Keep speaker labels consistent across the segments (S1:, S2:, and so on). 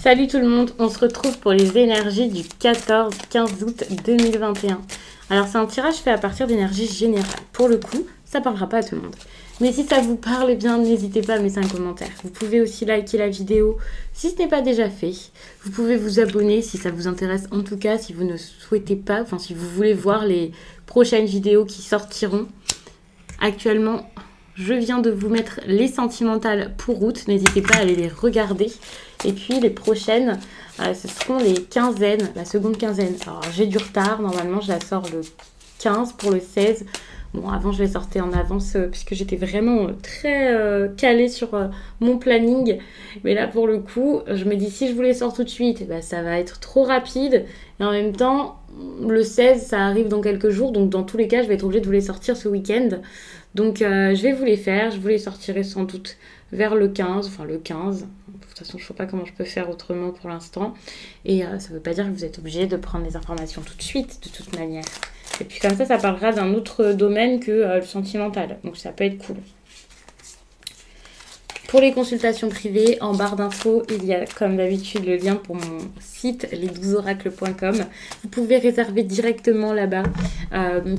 S1: Salut tout le monde, on se retrouve pour les énergies du 14-15 août 2021. Alors c'est un tirage fait à partir d'énergie générale. Pour le coup, ça parlera pas à tout le monde. Mais si ça vous parle, eh bien n'hésitez pas à mettre un commentaire. Vous pouvez aussi liker la vidéo si ce n'est pas déjà fait. Vous pouvez vous abonner si ça vous intéresse. En tout cas, si vous ne souhaitez pas, enfin si vous voulez voir les prochaines vidéos qui sortiront. Actuellement, je viens de vous mettre les sentimentales pour août. N'hésitez pas à aller les regarder. Et puis les prochaines, ce seront les quinzaines, la seconde quinzaine. Alors j'ai du retard, normalement je la sors le 15 pour le 16. Bon, avant je les sortais en avance puisque j'étais vraiment très calée sur mon planning. Mais là pour le coup, je me dis si je vous les sors tout de suite, bah, ça va être trop rapide. Et en même temps, le 16 ça arrive dans quelques jours. Donc dans tous les cas, je vais être obligée de vous les sortir ce week-end. Donc je vais vous les faire, je vous les sortirai sans doute vers le 15, enfin le 15. De toute façon, je ne sais pas comment je peux faire autrement pour l'instant. Et ça ne veut pas dire que vous êtes obligé de prendre les informations tout de suite, de toute manière. Et puis comme ça parlera d'un autre domaine que le sentimental. Donc ça peut être cool. Pour les consultations privées, en barre d'infos, il y a comme d'habitude le lien pour mon site les12oracles.com. Vous pouvez réserver directement là-bas,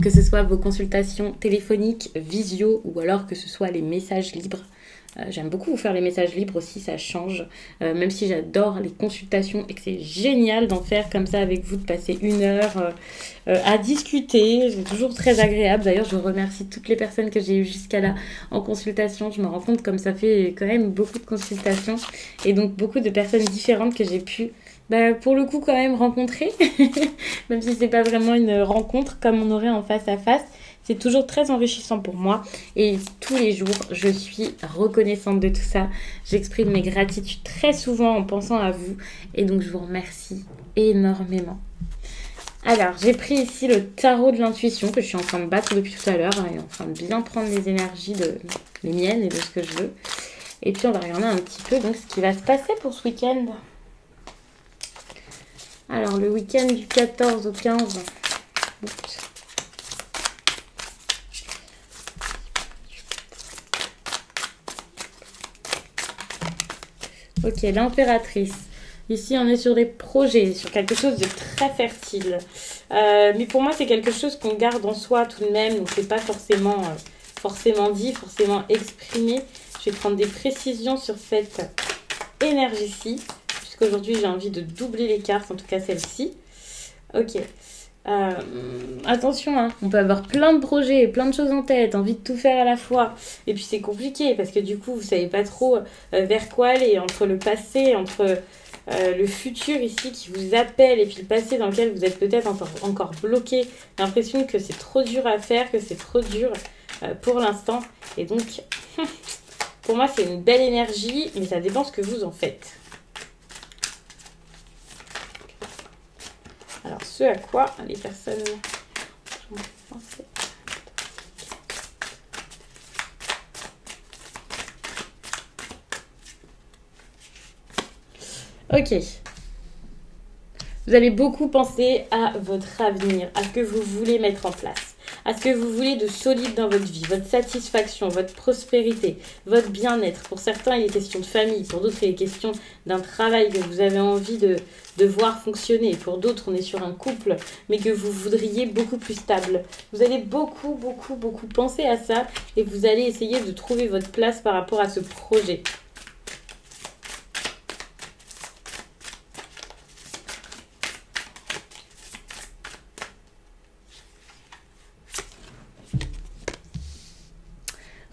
S1: que ce soit vos consultations téléphoniques, visio ou alors que ce soit les messages libres. J'aime beaucoup vous faire les messages libres aussi, ça change. Même si j'adore les consultations et que c'est génial d'en faire comme ça avec vous, de passer une heure à discuter. C'est toujours très agréable. D'ailleurs, je remercie toutes les personnes que j'ai eues jusqu'à là en consultation. Je me rends compte comme ça fait quand même beaucoup de consultations et donc beaucoup de personnes différentes que j'ai pu pour le coup quand même rencontrer. Même si c'est pas vraiment une rencontre comme on aurait en face à face. C'est toujours très enrichissant pour moi et tous les jours, je suis reconnaissante de tout ça. J'exprime mes gratitudes très souvent en pensant à vous et donc je vous remercie énormément. Alors, j'ai pris ici le tarot de l'intuition que je suis en train de battre depuis tout à l'heure. Il est en train de bien prendre les énergies les miennes et de ce que je veux. Et puis, on va regarder un petit peu donc, ce qui va se passer pour ce week-end. Alors, le week-end du 14 au 15 août. Ok, l'impératrice. Ici, on est sur des projets, sur quelque chose de très fertile. Mais pour moi, c'est quelque chose qu'on garde en soi tout de même. Donc, c'est pas forcément dit, forcément exprimé. Je vais prendre des précisions sur cette énergie-ci. Puisqu'aujourd'hui, j'ai envie de doubler les cartes, en tout cas celle-ci. Ok. Attention, hein, on peut avoir plein de projets, plein de choses en tête, envie de tout faire à la fois. Et puis c'est compliqué parce que du coup, vous savez pas trop vers quoi aller, entre le passé, entre le futur ici qui vous appelle et puis le passé dans lequel vous êtes peut-être encore bloqué. L'impression que c'est trop dur à faire, que c'est trop dur pour l'instant. Et donc, pour moi, c'est une belle énergie, mais ça dépend ce que vous en faites. Alors, ce à quoi les personnes... Ok. Vous allez beaucoup penser à votre avenir, à ce que vous voulez mettre en place, à ce que vous voulez de solide dans votre vie, votre satisfaction, votre prospérité, votre bien-être. Pour certains, il est question de famille. Pour d'autres, il est question d'un travail que vous avez envie de voir fonctionner. Pour d'autres, on est sur un couple, mais que vous voudriez beaucoup plus stable. Vous allez beaucoup penser à ça et vous allez essayer de trouver votre place par rapport à ce projet.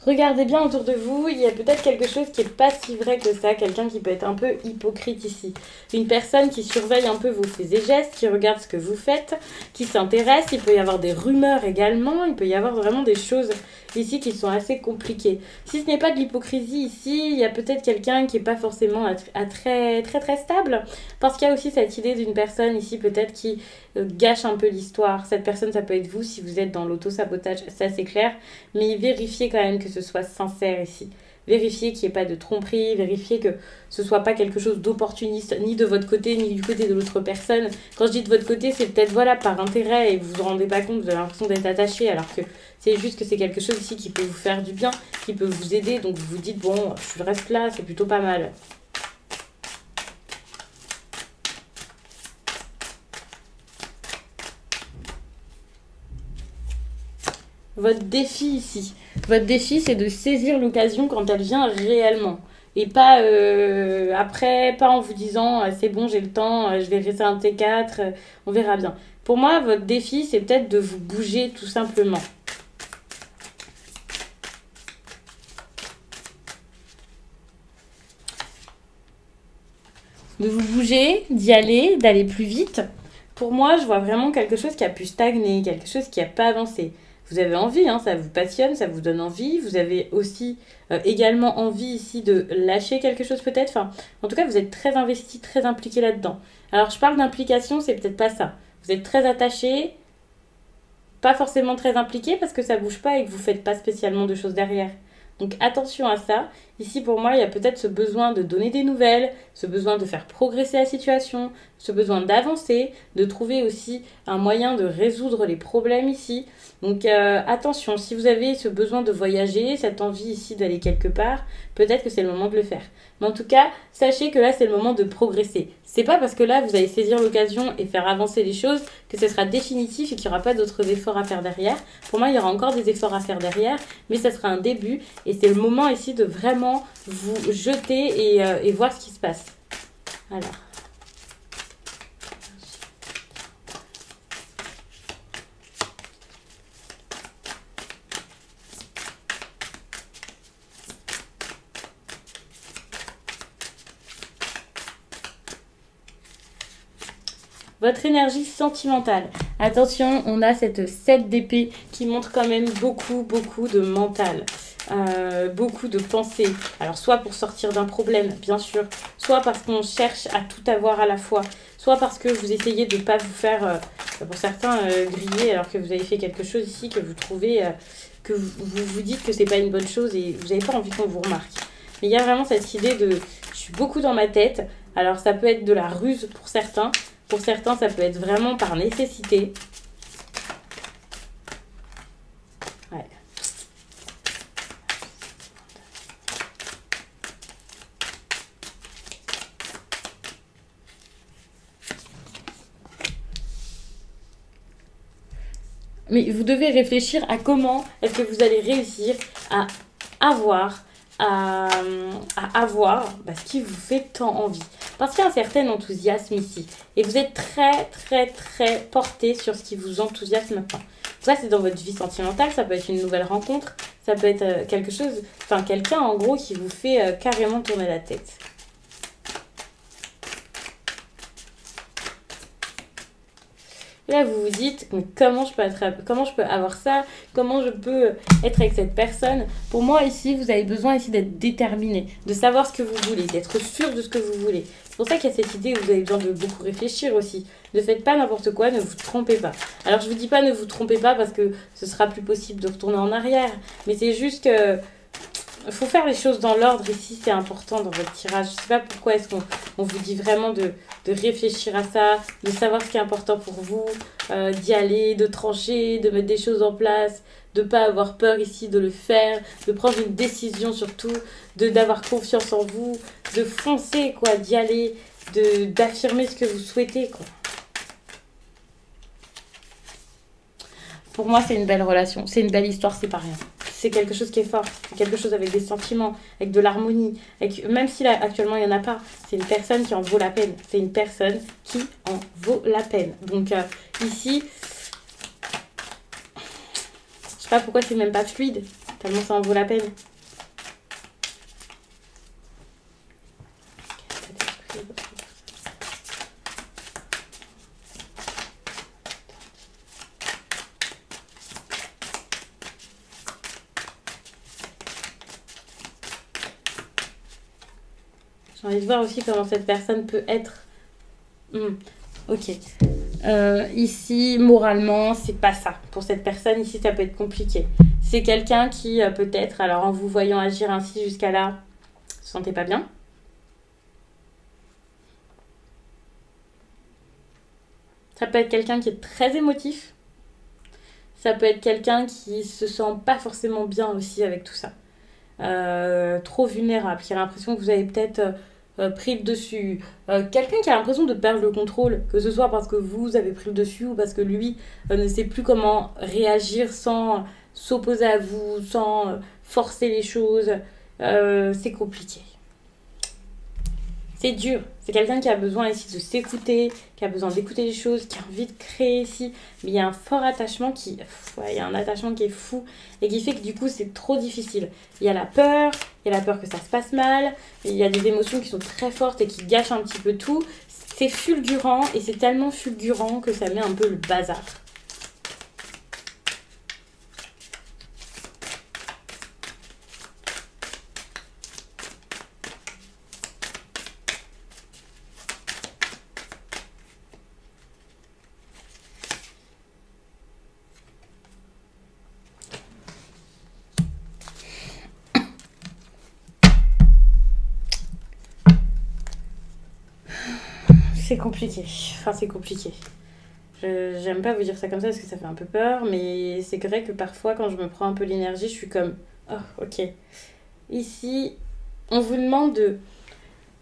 S1: Regardez bien autour de vous, il y a peut-être quelque chose qui n'est pas si vrai que ça, quelqu'un qui peut être un peu hypocrite ici. Une personne qui surveille un peu vos faits et gestes, qui regarde ce que vous faites, qui s'intéresse, il peut y avoir des rumeurs également, il peut y avoir vraiment des choses ici qui sont assez compliquées. Si ce n'est pas de l'hypocrisie ici, il y a peut-être quelqu'un qui n'est pas forcément très stable, parce qu'il y a aussi cette idée d'une personne ici peut-être qui gâche un peu l'histoire. Cette personne, ça peut être vous si vous êtes dans l'auto-sabotage, ça c'est clair, mais vérifiez quand même que ce soit sincère ici. Vérifiez qu'il n'y ait pas de tromperie, vérifiez que ce soit pas quelque chose d'opportuniste, ni de votre côté, ni du côté de l'autre personne. Quand je dis de votre côté, c'est peut-être par intérêt et vous vous rendez pas compte, vous avez l'impression d'être attaché, alors que c'est juste que c'est quelque chose ici qui peut vous faire du bien, qui peut vous aider, donc vous vous dites, bon, je reste là, c'est plutôt pas mal. votre défi ici. Votre défi, c'est de saisir l'occasion quand elle vient réellement. Et pas après, pas en vous disant c'est bon, j'ai le temps, je vais rester un T4, on verra bien. Pour moi, votre défi, c'est peut-être de vous bouger tout simplement. De vous bouger, d'y aller, d'aller plus vite. Pour moi, je vois vraiment quelque chose qui a pu stagner, quelque chose qui n'a pas avancé. Vous avez envie, hein, ça vous passionne, ça vous donne envie. Vous avez aussi également envie ici de lâcher quelque chose peut-être. Enfin, en tout cas, vous êtes très investi, très impliqué là-dedans. Alors, je parle d'implication, c'est peut-être pas ça. Vous êtes très attaché, pas forcément très impliqué parce que ça bouge pas et que vous faites pas spécialement de choses derrière. Donc attention à ça. Ici, pour moi, il y a peut-être ce besoin de donner des nouvelles, ce besoin de faire progresser la situation, ce besoin d'avancer, de trouver aussi un moyen de résoudre les problèmes ici. Donc attention, si vous avez ce besoin de voyager, cette envie ici d'aller quelque part, peut-être que c'est le moment de le faire. Mais en tout cas, sachez que là, c'est le moment de progresser. C'est pas parce que là, vous allez saisir l'occasion et faire avancer les choses que ce sera définitif et qu'il n'y aura pas d'autres efforts à faire derrière. Pour moi, il y aura encore des efforts à faire derrière, mais ça sera un début. Et c'est le moment ici de vraiment vous jeter et voir ce qui se passe. Alors. Votre énergie sentimentale. Attention, on a cette 7 d'épée qui montre quand même beaucoup de mental. Beaucoup de pensées. Alors, soit pour sortir d'un problème, bien sûr. Soit parce qu'on cherche à tout avoir à la fois. Soit parce que vous essayez de ne pas vous faire, pour certains, griller alors que vous avez fait quelque chose ici que vous trouvez, que vous dites que c'est pas une bonne chose et vous n'avez pas envie qu'on vous remarque. Mais il y a vraiment cette idée de je suis beaucoup dans ma tête. Alors, ça peut être de la ruse pour certains. Pour certains, ça peut être vraiment par nécessité. Ouais. Mais vous devez réfléchir à comment est-ce que vous allez réussir à avoir, ce qui vous fait tant envie. Parce qu'il y a un certain enthousiasme ici. Et vous êtes très porté sur ce qui vous enthousiasme maintenant. Ça, c'est dans votre vie sentimentale. Ça peut être une nouvelle rencontre. Ça peut être quelque chose, enfin quelqu'un en gros qui vous fait carrément tourner la tête. Et là, vous vous dites, comment je peux avoir ça? Comment je peux être avec cette personne? Pour moi, ici, vous avez besoin ici d'être déterminé, de savoir ce que vous voulez, d'être sûr de ce que vous voulez. C'est pour ça qu'il y a cette idée où vous avez besoin de beaucoup réfléchir aussi. Ne faites pas n'importe quoi, ne vous trompez pas. Alors, je vous dis pas ne vous trompez pas parce que ce sera plus possible de retourner en arrière. Mais c'est juste que il faut faire les choses dans l'ordre ici, c'est important dans votre tirage. Je ne sais pas pourquoi est-ce qu'on vous dit vraiment de réfléchir à ça, de savoir ce qui est important pour vous, d'y aller, de trancher, de mettre des choses en place, de ne pas avoir peur ici de le faire, de prendre une décision surtout, d'avoir confiance en vous, de foncer, quoi, d'y aller, d'affirmer ce que vous souhaitez, quoi. Pour moi, c'est une belle relation, c'est une belle histoire, c'est pas rien. C'est quelque chose qui est fort, c'est quelque chose avec des sentiments, avec de l'harmonie. Même si là, actuellement, il n'y en a pas, c'est une personne qui en vaut la peine. C'est une personne qui en vaut la peine. Donc ici, je sais pas pourquoi c'est même pas fluide, tellement ça en vaut la peine. J'ai envie de voir aussi comment cette personne peut être. Ok. Ici, moralement, c'est pas ça. Pour cette personne, ici, ça peut être compliqué. C'est quelqu'un qui, peut-être, alors en vous voyant agir ainsi jusqu'à là, se sentait pas bien. Ça peut être quelqu'un qui est très émotif. Ça peut être quelqu'un qui se sent pas forcément bien aussi avec tout ça. Trop vulnérable, qui a l'impression que vous avez peut-être pris le dessus. Quelqu'un qui a l'impression de perdre le contrôle, que ce soit parce que vous avez pris le dessus ou parce que lui ne sait plus comment réagir sans s'opposer à vous, sans forcer les choses. C'est compliqué. C'est dur. C'est quelqu'un qui a besoin ici de s'écouter, qui a besoin d'écouter les choses, qui a envie de créer ici. Mais il y a un fort attachement il y a un attachement qui est fou et qui fait que du coup c'est trop difficile. Il y a la peur que ça se passe mal, il y a des émotions qui sont très fortes et qui gâchent un petit peu tout. C'est fulgurant et c'est tellement fulgurant que ça met un peu le bazar. C'est compliqué. Enfin, c'est compliqué. J'aime pas vous dire ça comme ça parce que ça fait un peu peur, mais c'est vrai que parfois, quand je me prends un peu l'énergie, je suis comme oh, ok. Ici, on vous demande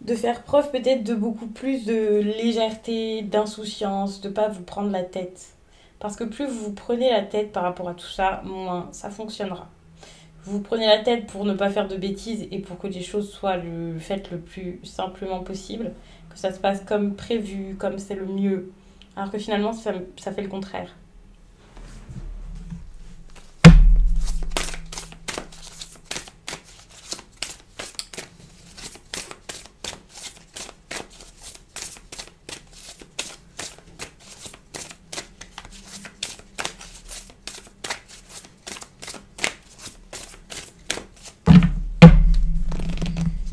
S1: de faire preuve peut-être de beaucoup plus de légèreté, d'insouciance, de pas vous prendre la tête. Parce que plus vous vous prenez la tête par rapport à tout ça, moins ça fonctionnera. Vous prenez la tête pour ne pas faire de bêtises et pour que les choses soient faites le plus simplement possible, que ça se passe comme prévu, comme c'est le mieux, alors que finalement ça fait le contraire.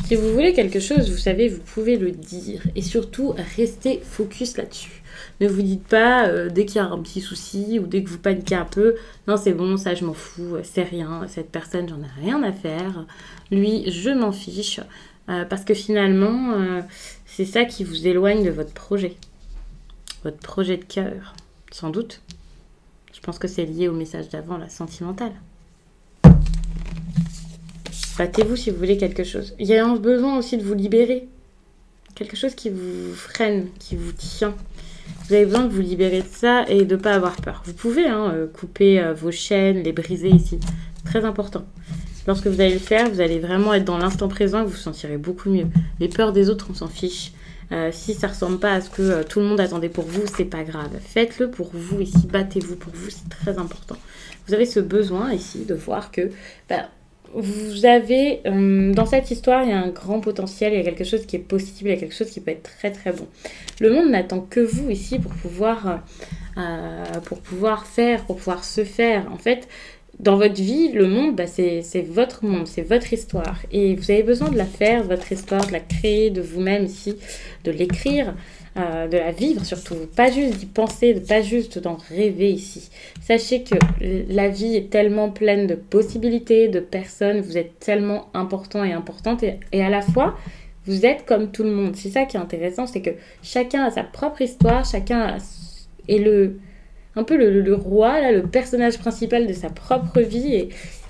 S1: Si vous voulez quelque chose, vous savez, vous pouvez le dire. Et surtout, restez focus là-dessus. Ne vous dites pas, dès qu'il y a un petit souci ou dès que vous paniquez un peu, non c'est bon, ça je m'en fous, c'est rien, cette personne j'en ai rien à faire. Lui, je m'en fiche. Parce que finalement, c'est ça qui vous éloigne de votre projet. Votre projet de cœur, sans doute. Je pense que c'est lié au message d'avant, la sentimentale. Battez-vous si vous voulez quelque chose. Il y a un besoin aussi de vous libérer. Quelque chose qui vous freine, qui vous tient. Vous avez besoin de vous libérer de ça et de ne pas avoir peur. Vous pouvez couper vos chaînes, les briser ici. Très important. Lorsque vous allez le faire, vous allez vraiment être dans l'instant présent et vous vous sentirez beaucoup mieux. Les peurs des autres, on s'en fiche. Si ça ne ressemble pas à ce que tout le monde attendait pour vous, c'est pas grave. Faites-le pour vous ici. Battez-vous pour vous, c'est très important. Vous avez ce besoin ici de voir que... vous avez, dans cette histoire, il y a un grand potentiel, il y a quelque chose qui est possible, il y a quelque chose qui peut être très très bon. Le monde n'attend que vous ici pour pouvoir faire, pour pouvoir se faire. En fait, dans votre vie, le monde, c'est votre monde, c'est votre histoire. Et vous avez besoin de la faire, votre histoire, de la créer de vous-même ici, de l'écrire. De la vivre surtout, pas juste d'y penser, pas juste d'en rêver ici. Sachez que la vie est tellement pleine de possibilités, de personnes, vous êtes tellement important et importante et à la fois, vous êtes comme tout le monde. C'est ça qui est intéressant, c'est que chacun a sa propre histoire, chacun est un peu le roi, là, le personnage principal de sa propre vie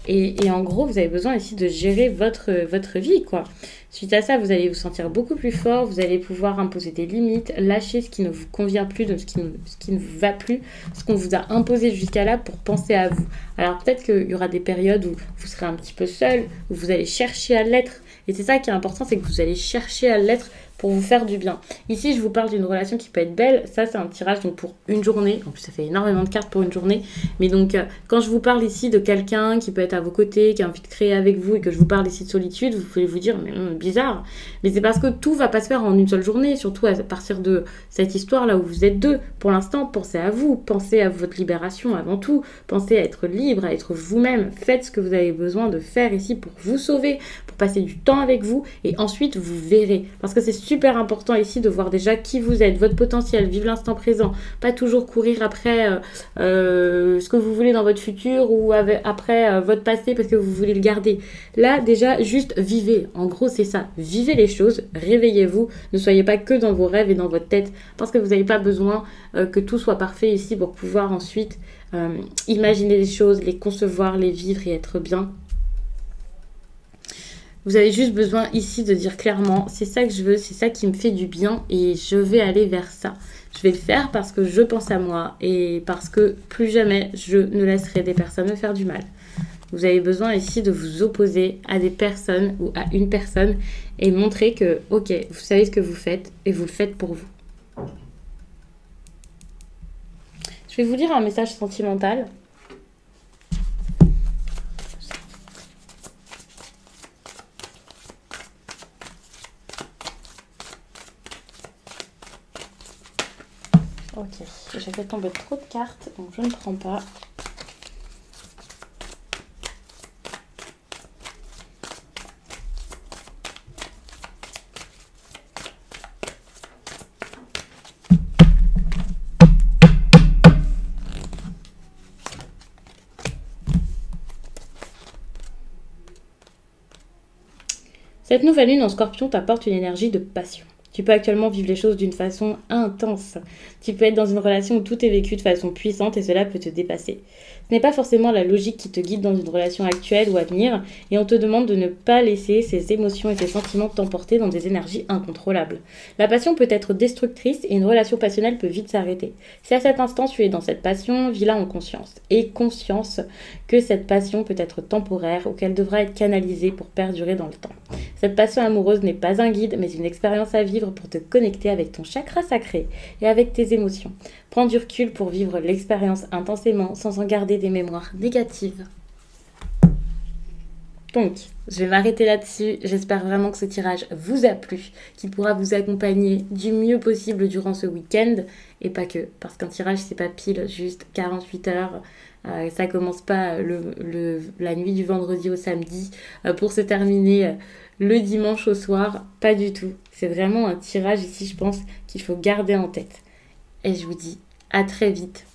S1: et en gros, vous avez besoin ici de gérer votre vie, quoi. Suite à ça, vous allez vous sentir beaucoup plus fort, vous allez pouvoir imposer des limites, lâcher ce qui ne vous convient plus, ce qui ne vous va plus, ce qu'on vous a imposé jusqu'à là pour penser à vous. Alors peut-être qu'il y aura des périodes où vous serez un petit peu seul, où vous allez chercher à l'être. Et c'est ça qui est important, c'est que vous allez chercher à l'être pour vous faire du bien. Ici, je vous parle d'une relation qui peut être belle. Ça, c'est un tirage donc pour une journée. En plus, ça fait énormément de cartes pour une journée. Mais donc, quand je vous parle ici de quelqu'un qui peut être à vos côtés, qui a envie de créer avec vous et que je vous parle ici de solitude, vous pouvez vous dire, mais bizarre. Mais c'est parce que tout va pas se faire en une seule journée, surtout à partir de cette histoire-là où vous êtes deux. Pour l'instant, pensez à vous, pensez à votre libération avant tout. Pensez à être libre, à être vous-même. Faites ce que vous avez besoin de faire ici pour vous sauver, pour passer du temps avec vous et ensuite vous verrez. Parce que c'est super important ici de voir déjà qui vous êtes, votre potentiel, vivre l'instant présent, pas toujours courir après ce que vous voulez dans votre futur ou après votre passé parce que vous voulez le garder. Là déjà juste vivez, en gros c'est ça, vivez les choses, réveillez-vous, ne soyez pas que dans vos rêves et dans votre tête parce que vous n'avez pas besoin que tout soit parfait ici pour pouvoir ensuite imaginer les choses, les concevoir, les vivre et être bien. Vous avez juste besoin ici de dire clairement, c'est ça que je veux, c'est ça qui me fait du bien et je vais aller vers ça. Je vais le faire parce que je pense à moi et parce que plus jamais je ne laisserai des personnes me faire du mal. Vous avez besoin ici de vous opposer à des personnes ou à une personne et montrer que, ok, vous savez ce que vous faites et vous le faites pour vous. Je vais vous lire un message sentimental. Ok, j'ai fait tomber trop de cartes, donc je ne prends pas. Cette nouvelle lune en Scorpion t'apporte une énergie de passion. Tu peux actuellement vivre les choses d'une façon intense. Tu peux être dans une relation où tout est vécu de façon puissante et cela peut te dépasser. Ce n'est pas forcément la logique qui te guide dans une relation actuelle ou à venir et on te demande de ne pas laisser ces émotions et ces sentiments t'emporter dans des énergies incontrôlables. La passion peut être destructrice et une relation passionnelle peut vite s'arrêter. Si à cet instant tu es dans cette passion, vis-la en conscience. Et conscience que cette passion peut être temporaire ou qu'elle devra être canalisée pour perdurer dans le temps. Cette passion amoureuse n'est pas un guide mais une expérience à vivre pour te connecter avec ton chakra sacré et avec tes émotions. Prends du recul pour vivre l'expérience intensément sans en garder des mémoires négatives. Donc, je vais m'arrêter là-dessus. J'espère vraiment que ce tirage vous a plu, qu'il pourra vous accompagner du mieux possible durant ce week-end. Et pas que, parce qu'un tirage, c'est pas pile juste 48 heures. Ça commence pas la nuit du vendredi au samedi pour se terminer le dimanche au soir. Pas du tout. C'est vraiment un tirage ici, je pense, qu'il faut garder en tête. Et je vous dis à très vite